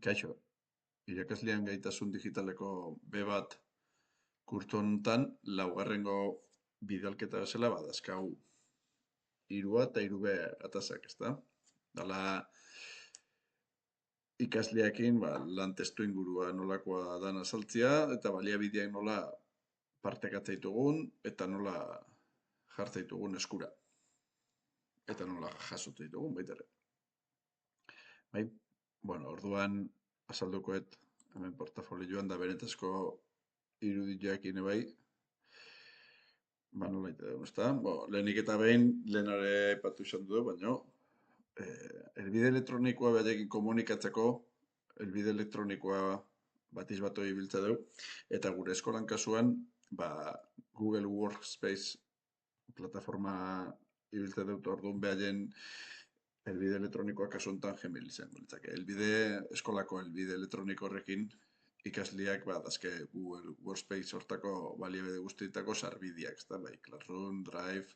Kaixo, irakaslean gaitasun digitaleko B1 kurtso honetan laugarrengo bidalketa bezala badazkau hirua eta hiru B gatazak, ezta? Dala ikasleekin lan testu ingurua nolakoa dan azaltzea eta baliabideak nola partekatzen ditugun eta nola jartzen ditugun eskura. Eta nola jasotzen ditugun baita ere. Bai, bueno, orduan azaldukoet hemen portafolioan da benetazko irudiak bai, nola ite dugu, ezta? Lehenik eta behin, lehenare aipatu izan du, baina helbide elektronikoa behaiekin komunikatzeko, helbide elektronikoa batiz bato ibiltza dugu, eta gure eskolan kasuan, Google Workspace plataforma ibiltza dut orduan behaien helbide elektronikoa kasu honetan Gmail izango litzake. Eskolako helbide elektroniko horrekin ikasleak dazke Google Workspace hortako baliabide guztietako sarbideak, ezta? Bai, Classroom, Drive,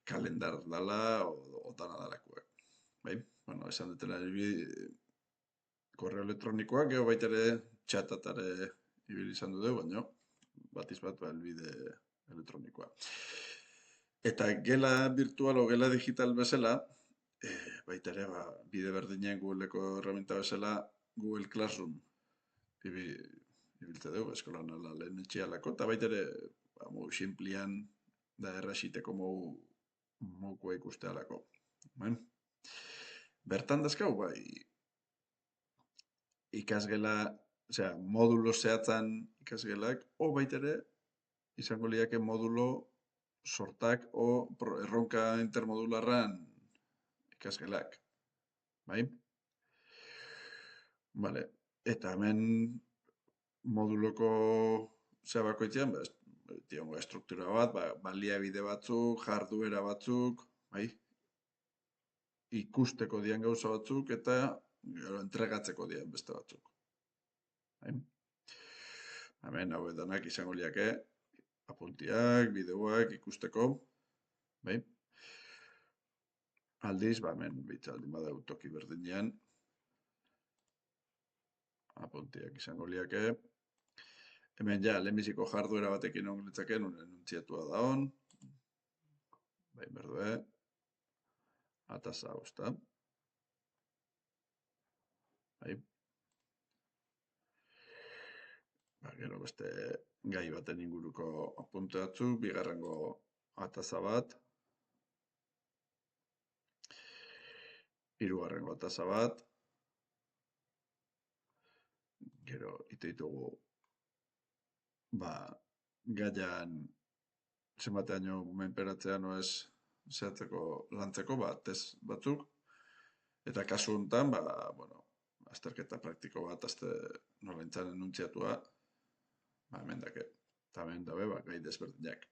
kalendar dala, o dana dalakoak. Bai, bueno, esan dutela korreo elektronikoak, geho baita ere txatatare ibili izan dute, baina batiz bat helbide elektronikoa. Eta gela virtual o gela digital bezala, baita ere, bide berdinen Googleko herramienta bezala, Google Classroom ibiltze dugu, eskolan ala lehen etxealako, eta baita ere, mogu simplian da errasiteko mogukoa ikustealako. Bertan dazkau, ikasgela, modulo zehatzan ikasgelak, o baita ere, izango liake modulo sortak o erronka intermodularran ikasgelak. Bai? Vale. Eta hemen moduloko bakoitzean, estruktura bat, baliabide batzuk, jarduera batzuk, bai? Ikusteko dian gauza batzuk eta entregatzeko dian beste batzuk. Bai? Hemen hau edanak izango liake, apuntiak, bideoak ikusteko, bai? Aldiz, hemen bitzaldin badau toki berdinean, apuntiak izango liake. Hemen lehenbiziko jarduera batekin ongo litzake, enuntziatua da hon. Bai, berdue. Ataza, ezta? Bai. Gero beste gai baten inguruko apunte batzuk, bigarrengo ataza bat. Hirugarrengo ataza bat. Gero ite ditugu gaian zenbateaino menperatzea noez zehatzeko lantzeko, test batzuk. Eta kasu honetan, azterketa praktiko bat, nolentzan enuntziatua, hemen dake. Eta hemen dabe, gai desberdinak.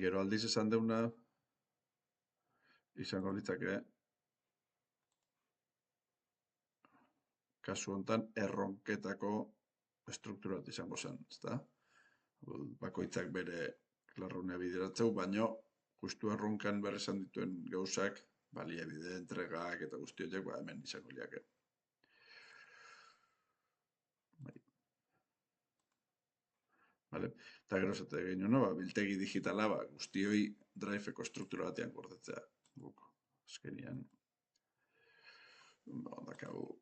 Gero aldiz esan deuna, izango litzake, kasu honetan, erronketako estruktura bat izango zen, ezta? Bakoitzak bere klarrunea bideratzeu, baino justu erronkan berri esan dituen gauzak, baliabide, entregak eta guzti horiek, hemen izango liake. Vale? Eta gero zate egin biltegi digitala, guztioi Drive-eko estruktura batean gordetzea. Guk, azkenian, dakau,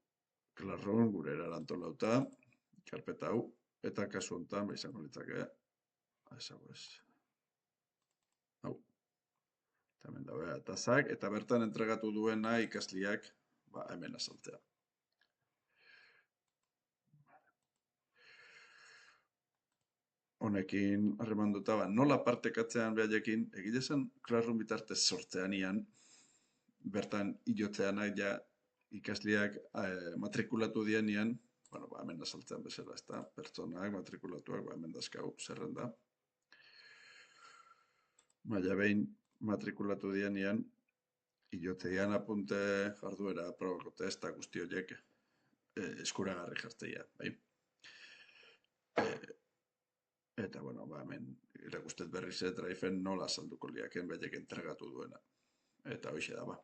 Classroom, gure erarantolauta, karpeta hau, eta kasu honetan, izango litzake, hau. Eta hemen dabe, atazak, eta bertan entregatu duena ikasliak, hemen azaltzea. Honekin harremanduta, nola partekatzean behaiekin, egile zen Classroom bitartez sortzean ian, bertan hilotzean ikasliak matrikulatu dien ian, hemen azaltzean bezala, ezta, pertsonak, matrikulatuak, hemen dazkau zerrenda. Behin matrikulatu dien ian, hilotzeian apunte jarduera, probako testa guzti horiek eskuragarri jartzeia, bai? Eta, hemen irakustet berriz Drive-en nola salduko liaken behiek entregatu duena. Eta hoxe da,